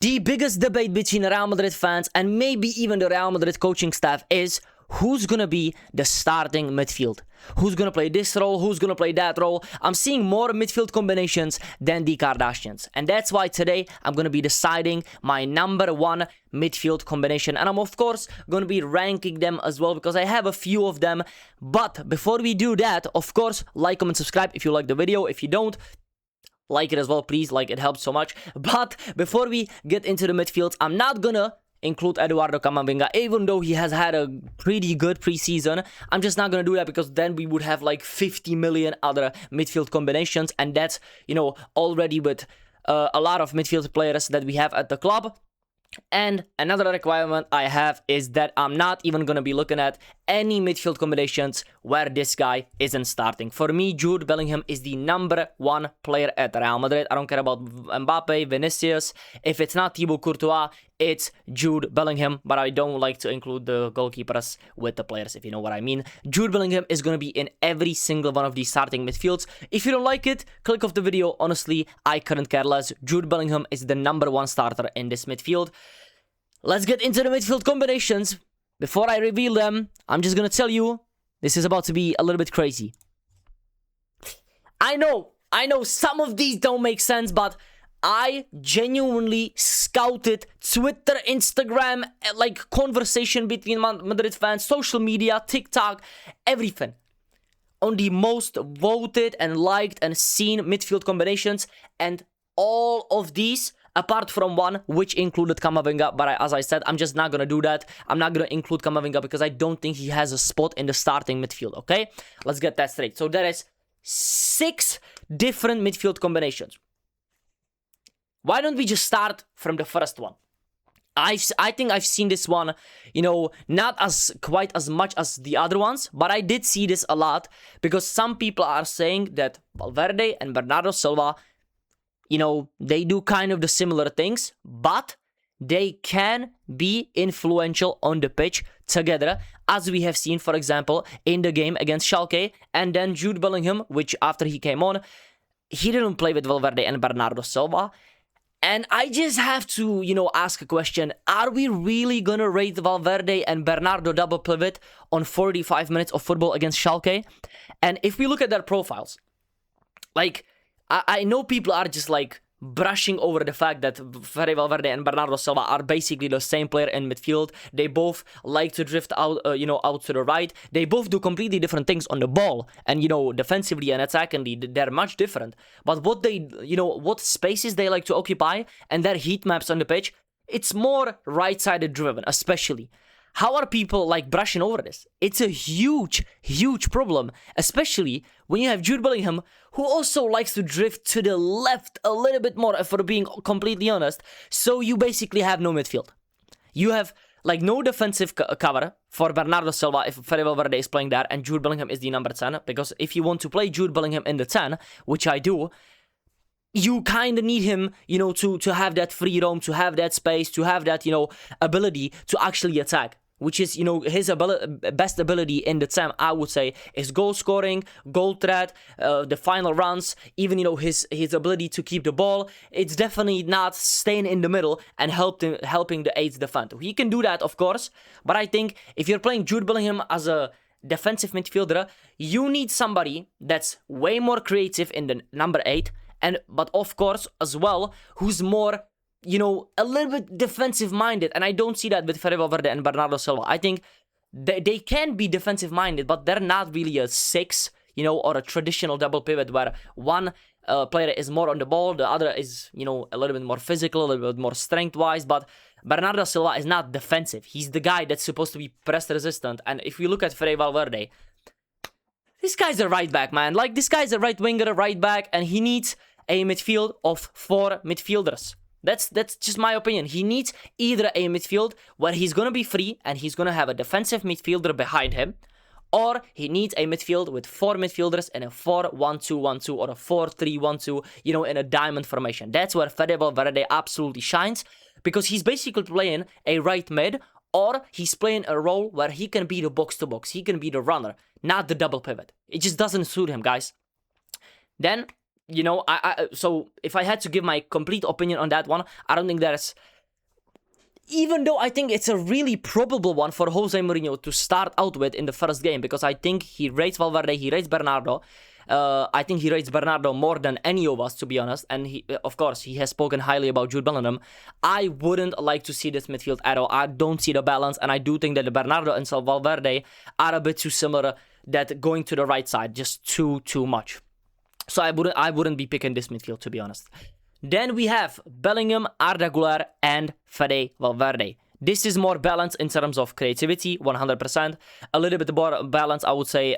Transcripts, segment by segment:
The biggest debate between Real Madrid fans and maybe even the Real Madrid coaching staff is who's gonna be the starting midfield. Who's gonna play this role? Who's gonna play that role? I'm seeing more midfield combinations than the Kardashians. And that's why today I'm gonna be deciding my number one midfield combination. And I'm of course gonna be ranking them as well because I have a few of them. But before we do that, of course, like, comment, subscribe if you like the video. If you don't, like it as well, please. Like, it helps so much. But before we get into the midfields, I'm not gonna include Eduardo Camavinga, even though he has had a pretty good preseason. I'm just not gonna do that because then we would have like 50 million other midfield combinations, and that's, you know, already with a lot of midfield players that we have at the club. And another requirement I have is that I'm not even going to be looking at any midfield combinations where this guy isn't starting. For me, Jude Bellingham is the number one player at Real Madrid. I don't care about Mbappe, Vinicius. If it's not Thibaut Courtois, it's Jude Bellingham. But I don't like to include the goalkeepers with the players, if you know what I mean. Jude Bellingham is going to be in every single one of these starting midfields. If you don't like it, click off the video. Honestly, I couldn't care less. Jude Bellingham is the number one starter in this midfield. Let's get into the midfield combinations. Before I reveal them, I'm just going to tell you, this is about to be a little bit crazy. I know some of these don't make sense, but I genuinely scouted Twitter, Instagram, like conversation between Madrid fans, social media, TikTok, everything on the most voted and liked and seen midfield combinations, and all of these, apart from one, which included Camavinga, but as I said, I'm just not going to do that. I'm not going to include Camavinga because I don't think he has a spot in the starting midfield, okay? Let's get that straight. So there is 6 different midfield combinations. Why don't we just start from the first one? I think I've seen this one, you know, not as quite as much as the other ones, but I did see this a lot because some people are saying that Valverde and Bernardo Silva, you know, they do kind of the similar things, but they can be influential on the pitch together, as we have seen, for example, in the game against Schalke. And then Jude Bellingham, which after he came on, he didn't play with Valverde and Bernardo Silva. And I just have to, you know, ask a question. Are we really going to rate Valverde and Bernardo double pivot on 45 minutes of football against Schalke? And if we look at their profiles, like, I know people are just like brushing over the fact that Fede Valverde and Bernardo Silva are basically the same player in midfield. They both like to drift out, out to the right. They both do completely different things on the ball, and defensively and attackingly, they're much different. But what they, what spaces they like to occupy and their heat maps on the pitch, it's more right-sided driven, especially. How are people like brushing over this? It's a huge, huge problem, especially when you have Jude Bellingham, who also likes to drift to the left a little bit more, if we're being completely honest. So you basically have no midfield. You have like no defensive cover for Bernardo Silva if Fede Valverde is playing there and Jude Bellingham is the number 10. Because if you want to play Jude Bellingham in the 10, which I do, you kind of need him, to have that free roam, to have that space, to have that, ability to actually attack. Which is, his best ability in the 10, I would say, is goal scoring, goal threat, the final runs, even, his ability to keep the ball. It's definitely not staying in the middle and helping the 8th defend. He can do that, of course, but I think if you're playing Jude Bellingham as a defensive midfielder, you need somebody that's way more creative in the number 8, but of course, as well, who's more, a little bit defensive-minded. And I don't see that with Fede Valverde and Bernardo Silva. I think they can be defensive-minded, but they're not really a 6, or a traditional double pivot where one player is more on the ball, the other is, a little bit more physical, a little bit more strength-wise. But Bernardo Silva is not defensive. He's the guy that's supposed to be press-resistant. And if you look at Fede Valverde, this guy's a right-back, man. Like, this guy's a right winger, a right-back, and he needs a midfield of 4 midfielders. That's just my opinion. He needs either a midfield where he's going to be free and he's going to have a defensive midfielder behind him, or he needs a midfield with 4 midfielders in a 4-1-2-1-2 or a 4-3-1-2, in a diamond formation. That's where Fede Valverde absolutely shines, because he's basically playing a right mid, or he's playing a role where he can be the box-to-box. He can be the runner, not the double pivot. It just doesn't suit him, guys. Then, so if I had to give my complete opinion on that one, I don't think there's even though I think it's a really probable one for Jose Mourinho to start out with in the first game, because I think he rates Valverde, he rates Bernardo. I think he rates Bernardo more than any of us, to be honest. And he, of course, he has spoken highly about Jude Bellingham. I wouldn't like to see this midfield at all. I don't see the balance, and I do think that the Bernardo and Valverde are a bit too similar. That going to the right side just too much. So I wouldn't be picking this midfield, to be honest. Then we have Bellingham, Arda Guler, and Fede Valverde. This is more balanced in terms of creativity, 100%. A little bit more balanced, I would say,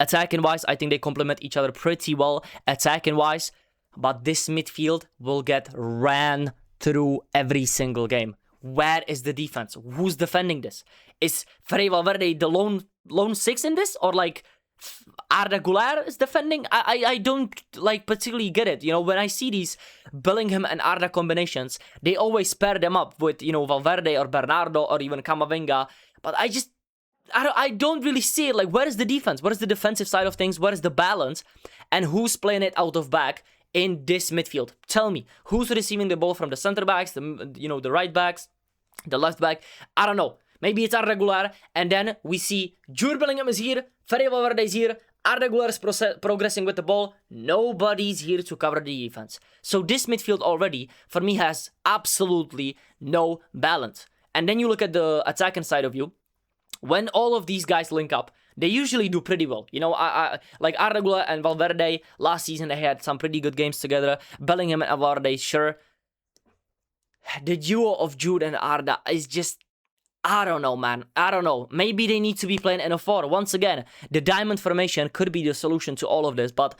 attacking-wise. I think they complement each other pretty well, attacking-wise. But this midfield will get ran through every single game. Where is the defense? Who's defending this? Is Fede Valverde the lone six in this? Or like Arda Guler is defending? I don't like particularly get it. You know, when I see these Bellingham and Arda combinations, they always pair them up with, you know, Valverde or Bernardo or even Camavinga. But I don't really see it. Like, where is the defense? What is the defensive side of things? Where is the balance? And who's playing it out of back in this midfield? Tell me, who's receiving the ball from the center backs, the right backs, the left back? I don't know. Maybe it's Arda Guler, and then we see Jude Bellingham is here, Fede Valverde is here, Arda Guler is progressing with the ball. Nobody's here to cover the defense. So this midfield already, for me, has absolutely no balance. And then you look at the attacking side of you. When all of these guys link up, they usually do pretty well. You know, I like Arda Guler and Valverde, last season they had some pretty good games together. Bellingham and Valverde, sure. The duo of Jude and Arda is just, I don't know, man. I don't know. Maybe they need to be playing in a 4. Once again, the diamond formation could be the solution to all of this, but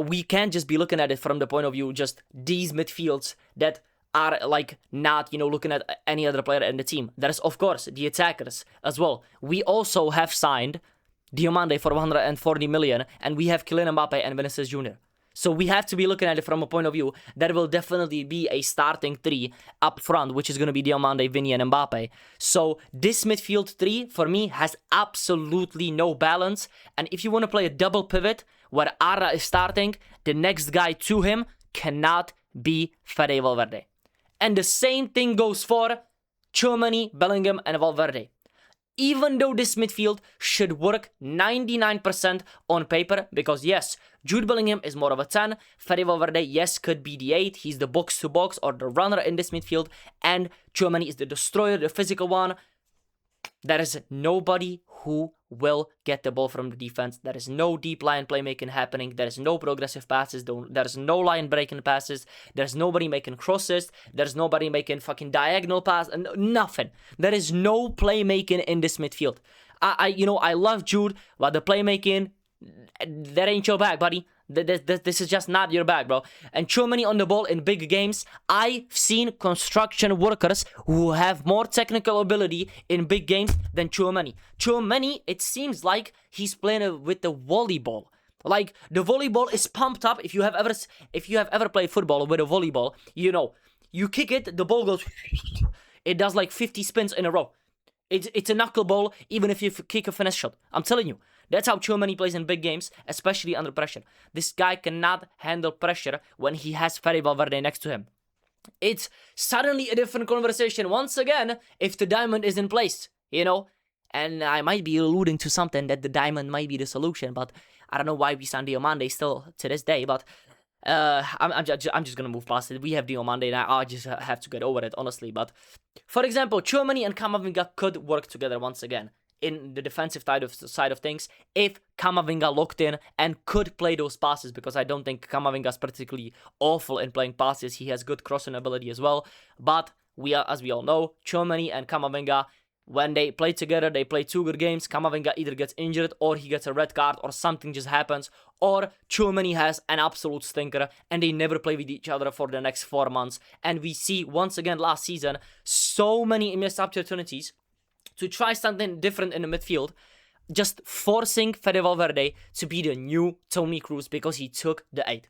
we can't just be looking at it from the point of view just these midfields that are like not, you know, looking at any other player in the team. There's, of course, the attackers as well. We also have signed Diomande for 140 million, and we have Kylian Mbappe and Vinicius Jr. So we have to be looking at it from a point of view that will definitely be a starting 3 up front, which is going to be Diomande, Vini, and Mbappe. So this midfield 3, for me, has absolutely no balance. And if you want to play a double pivot where Arda is starting, the next guy to him cannot be Fede Valverde. And the same thing goes for Tchouameni, Bellingham, and Valverde. Even though this midfield should work 99% on paper, because yes, Jude Bellingham is more of a 10, Fede Valverde, yes, could be the 8, he's the box-to-box or the runner in this midfield, and Tchouameni is the destroyer, the physical one. There is nobody who will get the ball from the defense. There is no deep line playmaking happening. There is no progressive passes. There's no line breaking passes. There's nobody making crosses. There's nobody making fucking diagonal pass. And nothing. There is no playmaking in this midfield. I love Jude, but the playmaking, that ain't your bag, buddy. This is just not your bag, bro. And Tchouameni on the ball in big games. I've seen construction workers who have more technical ability in big games than Tchouameni. Tchouameni, it seems like he's playing with the volleyball. Like, the volleyball is pumped up. If you have ever played football with a volleyball, you know, you kick it, the ball goes, it does like 50 spins in a row. It's a knuckleball, even if you kick a finesse shot. I'm telling you. That's how Tchouameni plays in big games, especially under pressure. This guy cannot handle pressure when he has Fede Valverde next to him. It's suddenly a different conversation once again if the diamond is in place, you know? And I might be alluding to something that the diamond might be the solution, but I don't know why we signed Diomande still to this day, but I'm just gonna move past it. We have Diomande now. I just have to get over it, honestly. But for example, Tchouameni and Camavinga could work together once again in the defensive side of things if Camavinga locked in and could play those passes, because I don't think Camavinga is particularly awful in playing passes. He has good crossing ability as well. But as we all know, Tchouameni and Camavinga, when they play together, they play 2 good games. Camavinga either gets injured or he gets a red card or something just happens, or Tchouameni has an absolute stinker and they never play with each other for the next 4 months. And we see once again last season so many missed opportunities to try something different in the midfield, just forcing Fede Valverde to be the new Toni Kroos because he took the 8.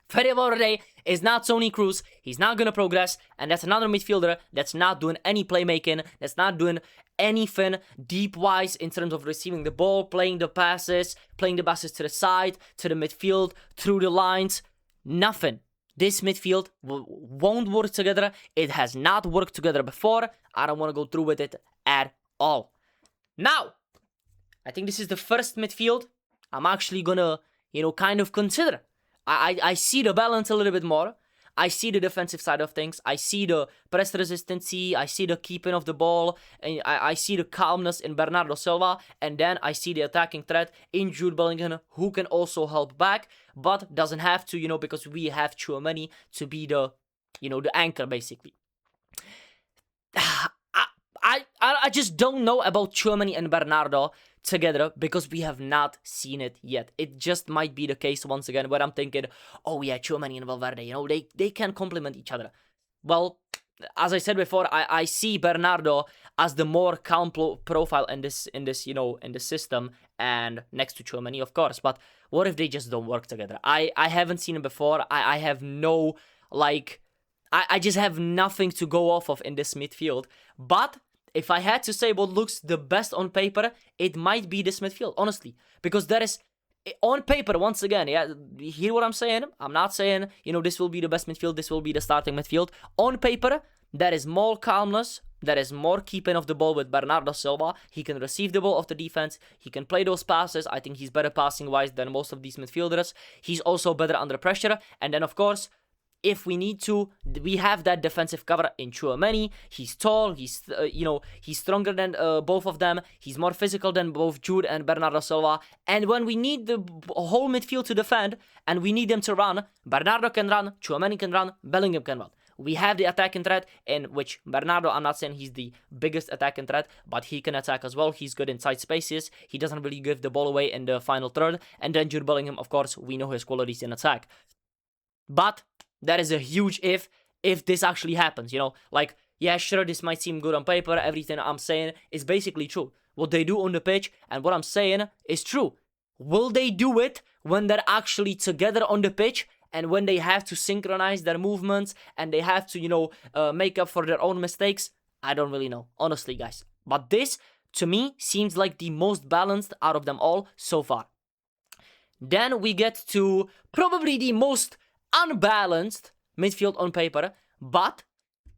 Fede Valverde is not Toni Kroos. He's not going to progress. And that's another midfielder that's not doing any playmaking. That's not doing anything deep-wise in terms of receiving the ball, playing the passes to the side, to the midfield, through the lines. Nothing. This midfield won't work together. It has not worked together before. I don't want to go through with it at all. Now, I think this is the first midfield I'm actually gonna, kind of consider. I see the balance a little bit more. I see the defensive side of things. I see the press resistancy. I see the keeping of the ball. And I see the calmness in Bernardo Silva. And then I see the attacking threat in Jude Bellingham, who can also help back, but doesn't have to, because we have Tchouameni to be the, the anchor, basically. I just don't know about Tchouameni and Bernardo together because we have not seen it yet. It just might be the case once again where I'm thinking, oh yeah, Tchouameni and Valverde, they can complement each other. Well, as I said before, I see Bernardo as the more calm profile in this system, and next to Tchouameni, of course. But what if they just don't work together? I haven't seen it before. I have no, I just have nothing to go off of in this midfield. But if I had to say what looks the best on paper, it might be this midfield, honestly. Because there is, on paper, once again, yeah, hear what I'm saying? I'm not saying, this will be the best midfield, this will be the starting midfield. On paper, there is more calmness, there is more keeping of the ball with Bernardo Silva. He can receive the ball off the defense, he can play those passes. I think he's better passing-wise than most of these midfielders. He's also better under pressure. And then, of course, if we need to, we have that defensive cover in Tchouameni. He's tall, he's stronger than both of them. He's more physical than both Jude and Bernardo Silva. And when we need the whole midfield to defend and we need them to run, Bernardo can run, Tchouameni can run, Bellingham can run. We have the attacking threat, in which Bernardo, I'm not saying he's the biggest attacking threat, but he can attack as well. He's good in tight spaces. He doesn't really give the ball away in the final third. And then Jude Bellingham, of course, we know his qualities in attack. But that is a huge if this actually happens, yeah, sure, this might seem good on paper. Everything I'm saying is basically true. What they do on the pitch and what I'm saying is true. Will they do it when they're actually together on the pitch and when they have to synchronize their movements and they have to, make up for their own mistakes? I don't really know, honestly, guys. But this, to me, seems like the most balanced out of them all so far. Then we get to probably the most unbalanced midfield on paper, but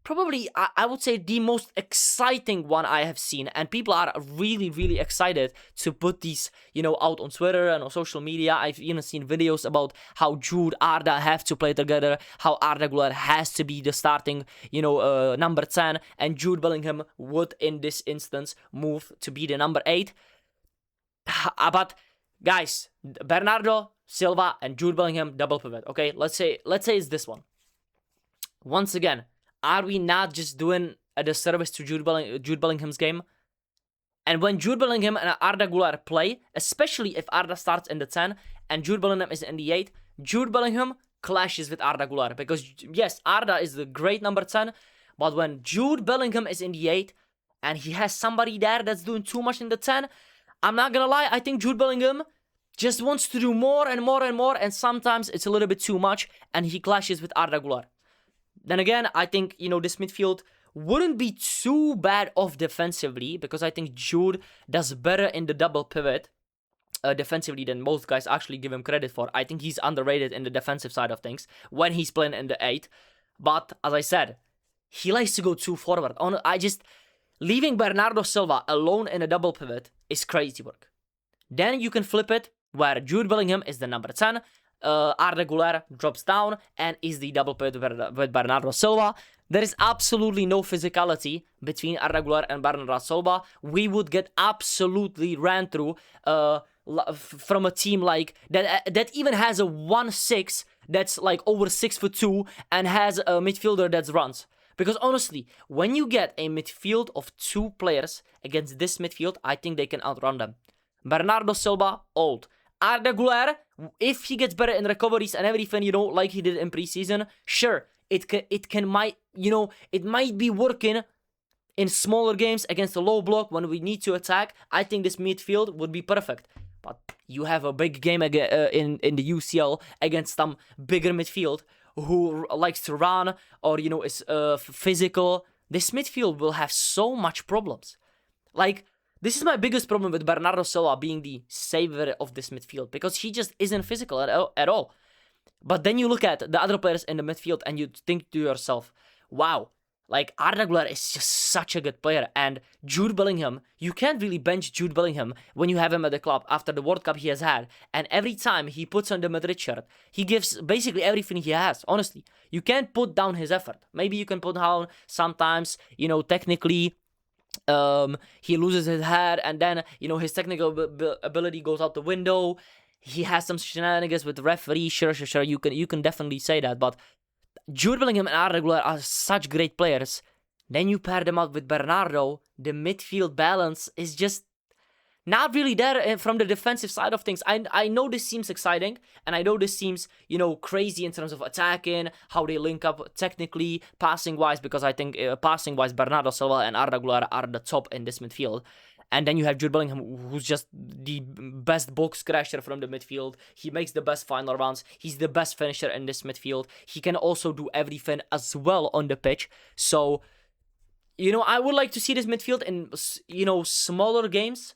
probably I would say the most exciting one I have seen, and people are really, really excited to put these, out on Twitter and on social media. I've even seen videos about how Jude, Arda have to play together, how Arda Guler has to be the starting, number 10, and Jude Bellingham would, in this instance, move to be the number 8. But guys, Bernardo Silva and Jude Bellingham double pivot. Okay, let's say it's this one. Once again, are we not just doing a disservice to Jude Bellingham's game? And when Jude Bellingham and Arda Guler play, especially if Arda starts in the 10 and Jude Bellingham is in the 8, Jude Bellingham clashes with Arda Guler. Because yes, Arda is the great number 10, but when Jude Bellingham is in the 8 and he has somebody there that's doing too much in the 10, I'm not gonna lie, I think Jude Bellingham just wants to do more and more and more, and sometimes it's a little bit too much, and he clashes with Arda Guler. Then again, I think, this midfield wouldn't be too bad off defensively, because I think Jude does better in the double pivot defensively than most guys actually give him credit for. I think he's underrated in the defensive side of things when he's playing in the 8. But, as I said, he likes to go too forward. Leaving Bernardo Silva alone in a double pivot is crazy work. Then you can flip it where Jude Bellingham is the number 10, Arda Guler drops down and is the double pivot with Bernardo Silva. There is absolutely no physicality between Arda Guler and Bernardo Silva. We would get absolutely ran through from a team like that even has a 1-6 that's like over 6'2" and has a midfielder that runs. Because honestly, when you get a midfield of 2 players against this midfield, I think they can outrun them. Bernardo Silva, old. Arda Guler, if he gets better in recoveries and everything, like he did in preseason, sure, it might be working in smaller games against a low block when we need to attack. I think this midfield would be perfect. But you have a big game in the UCL against some bigger midfield who likes to run or, is physical. This midfield will have so much problems. This is my biggest problem with Bernardo Silva being the savior of this midfield, because he just isn't physical at all. But then you look at the other players in the midfield and you think to yourself, wow, like Arda Güler is just such a good player. And Jude Bellingham, you can't really bench Jude Bellingham when you have him at the club after the World Cup he has had. And every time he puts on the Madrid shirt, he gives basically everything he has, honestly. You can't put down his effort. Maybe you can put down sometimes, technically, he loses his head and then, his technical ability goes out the window. He has some shenanigans with the referee, sure. You can definitely say that, but Jude Bellingham and Arda Güler are such great players. Then you pair them up with Bernardo. The midfield balance is just not really there from the defensive side of things. I know this seems exciting, and I know this seems, crazy in terms of attacking, how they link up technically, passing-wise, because I think passing-wise, Bernardo Silva and Arda Güler are the top in this midfield. And then you have Jude Bellingham, who's just the best box crasher from the midfield. He makes the best final runs. He's the best finisher in this midfield. He can also do everything as well on the pitch. So, I would like to see this midfield in, smaller games.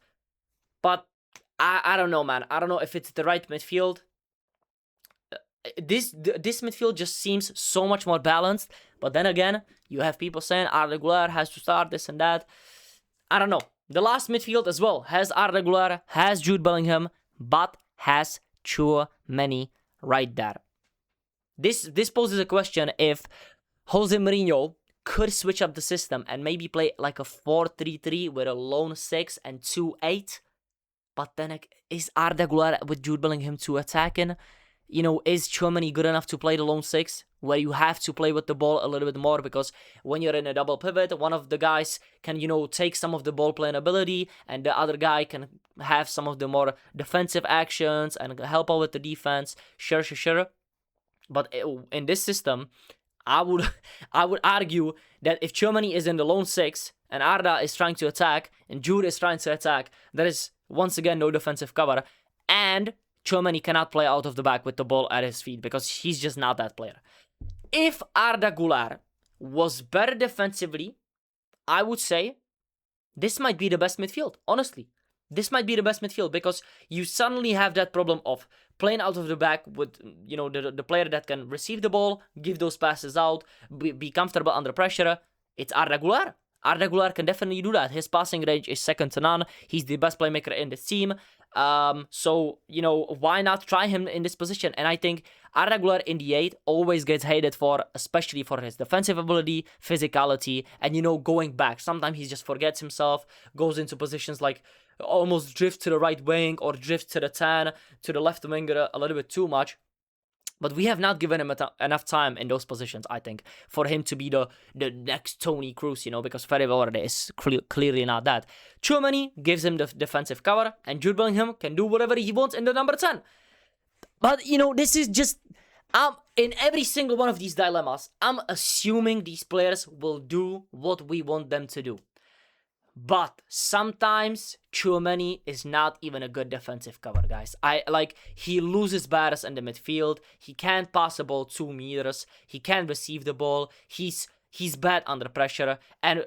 But I don't know, man. I don't know if it's the right midfield. This midfield just seems so much more balanced. But then again, you have people saying Arda Güler has to start this and that. I don't know. The last midfield as well has Arda Güler, has Jude Bellingham, but has Tchouameni right there. This poses a question if Jose Mourinho could switch up the system and maybe play like a 4-3-3 with a lone 6 and 2-8. But then is Arda Güler with Jude Bellingham to attacking? Is Tchouameni good enough to play the lone 6, where you have to play with the ball a little bit more, because when you're in a double pivot, one of the guys can, take some of the ball playing ability, and the other guy can have some of the more defensive actions and help out with the defense. Sure. But in this system, I would argue that if Tchouameni is in the lone 6 and Arda is trying to attack and Jude is trying to attack, there is once again no defensive cover, and Tchouameni cannot play out of the back with the ball at his feet because he's just not that player. If Arda Güler was better defensively, I would say this might be the best midfield, honestly. This might be the best midfield because you suddenly have that problem of playing out of the back with, the player that can receive the ball, give those passes out, be comfortable under pressure. It's Arda Güler. Arda Güler can definitely do that. His passing range is second to none. He's the best playmaker in the team. So, why not try him in this position? And I think Arda Güler in the 8 always gets hated for, especially for his defensive ability, physicality, and, going back. Sometimes he just forgets himself, goes into positions like almost drift to the right wing or drift to the 10, to the left wing a little bit too much. But we have not given him enough time in those positions, I think, for him to be the next Toni Kroos, because Valverde is clearly not that. Tchouameni gives him the defensive cover, and Jude Bellingham can do whatever he wants in the number 10. But, this is just... in every single one of these dilemmas, I'm assuming these players will do what we want them to do. But sometimes Tchouameni is not even a good defensive cover, guys. He loses battles in the midfield. He can't pass the ball 2 meters. He can't receive the ball. He's bad under pressure. And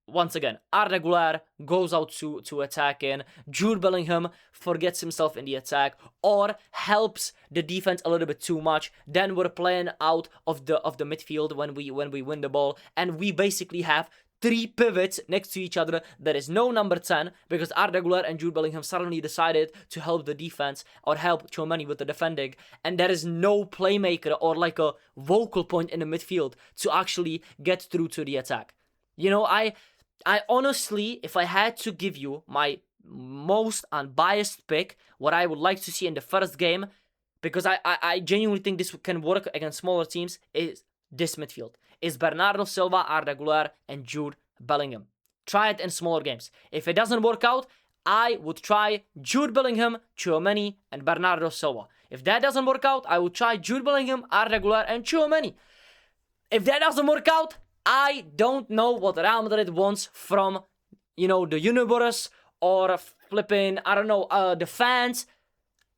once again, Arda Güler goes out to attacking. Jude Bellingham forgets himself in the attack or helps the defense a little bit too much. Then we're playing out of the midfield when we win the ball, and we basically have 3 pivots next to each other. There is no number 10 because Arda Güler and Jude Bellingham suddenly decided to help the defense or help Tchouameni with the defending, and there is no playmaker or like a vocal point in the midfield to actually get through to the attack. I honestly, if I had to give you my most unbiased pick, what I would like to see in the first game, because I genuinely think this can work against smaller teams, is this midfield. Is Bernardo Silva, Arda Güler, and Jude Bellingham. Try it in smaller games. If it doesn't work out, I would try Jude Bellingham, Tchouameni, and Bernardo Silva. If that doesn't work out, I would try Jude Bellingham, Arda Güler, and Tchouameni. If that doesn't work out, I don't know what Real Madrid wants from, the universe or flipping, the fans.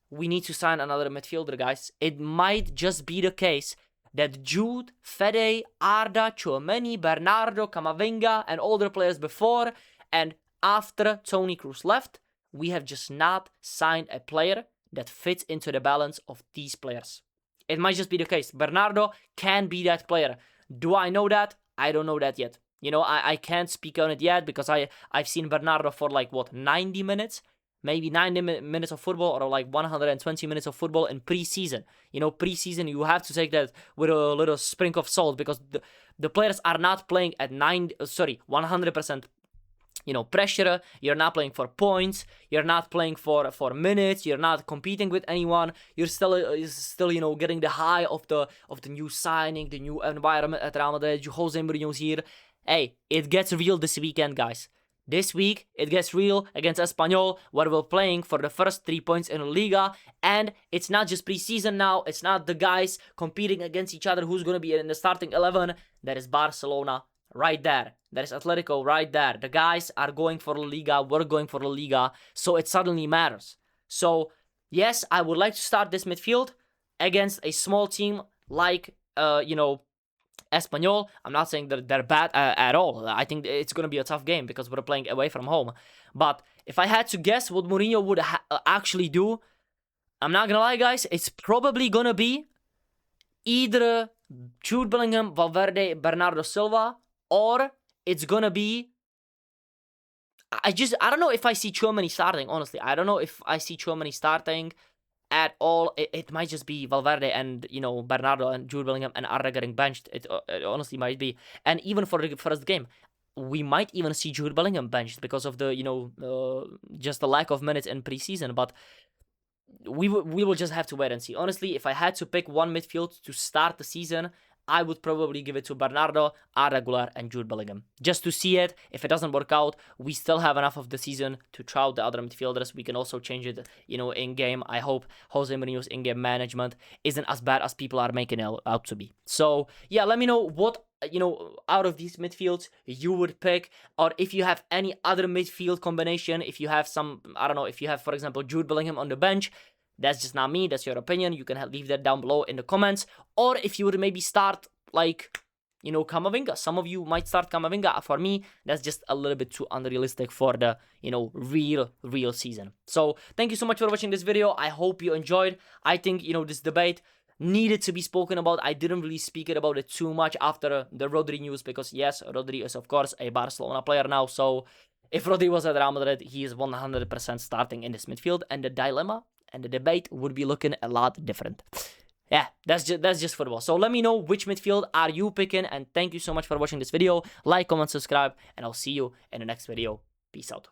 We need to sign another midfielder, guys. It might just be the case that Jude, Fede, Arda, Tchouameni, Bernardo, Camavinga, and all the players before and after Toni Kroos left, we have just not signed a player that fits into the balance of these players. It might just be the case. Bernardo can be that player. Do I know that? I don't know that yet. You know, I can't speak on it yet because I've seen Bernardo for like, what, 90 minutes? Maybe 90 minutes of football or like 120 minutes of football in preseason. You know, preseason, you have to take that with a little sprinkle of salt because the players are not playing at 100%, you know, pressure. You're not playing for points. You're not playing for minutes. You're not competing with anyone. You're still, you know, getting the high of the new signing, the new environment at Real Madrid. Jose Mourinho's here. Hey, it gets real this weekend, guys. This week, it gets real against Espanyol, where we're playing for the first 3 points in La Liga. And it's not just preseason now. It's not the guys competing against each other who's going to be in the starting 11. That is Barcelona right there. That is Atletico right there. The guys are going for La Liga. We're going for La Liga. So it suddenly matters. So, yes, I would like to start this midfield against a small team like, you know, Espanyol. I'm not saying that they're bad at all. I think it's going to be a tough game because we're playing away from home. But if I had to guess what Mourinho would actually do, I'm not going to lie, guys. It's probably going to be either Jude Bellingham, Valverde, Bernardo Silva, or it's going to be... I don't know if I see Tchouameni starting, honestly. I don't know if I see Tchouameni starting at all. It might just be Valverde and, you know, Bernardo and Jude Bellingham and Arda getting benched. It honestly might be. And even for the first game, we might even see Jude Bellingham benched because of the, you know, just the lack of minutes in preseason. But we will just have to wait and see. Honestly, if I had to pick one midfield to start the season, I would probably give it to Bernardo, Arda, Guler, and Jude Bellingham. Just to see it. If it doesn't work out, we still have enough of the season to try out the other midfielders. We can also change it, you know, in-game. I hope Jose Mourinho's in-game management isn't as bad as people are making it out to be. So, yeah, let me know what, you know, out of these midfields you would pick. Or if you have any other midfield combination. If you have some, I don't know, if you have, for example, Jude Bellingham on the bench. That's just not me. That's your opinion. You can leave that down below in the comments. Or if you would maybe start, like, you know, Camavinga. Some of you might start Camavinga. For me, that's just a little bit too unrealistic for the, you know, real season. So, thank you so much for watching this video. I hope you enjoyed. I think, you know, this debate needed to be spoken about. I didn't really speak about it too much after the Rodri news. Because, yes, Rodri is, of course, a Barcelona player now. So, if Rodri was at Real Madrid, he is 100% starting in this midfield. And the dilemma and the debate would be looking a lot different. Yeah, that's just football. So let me know which midfield are you picking. And thank you so much for watching this video. Like, comment, subscribe. And I'll see you in the next video. Peace out.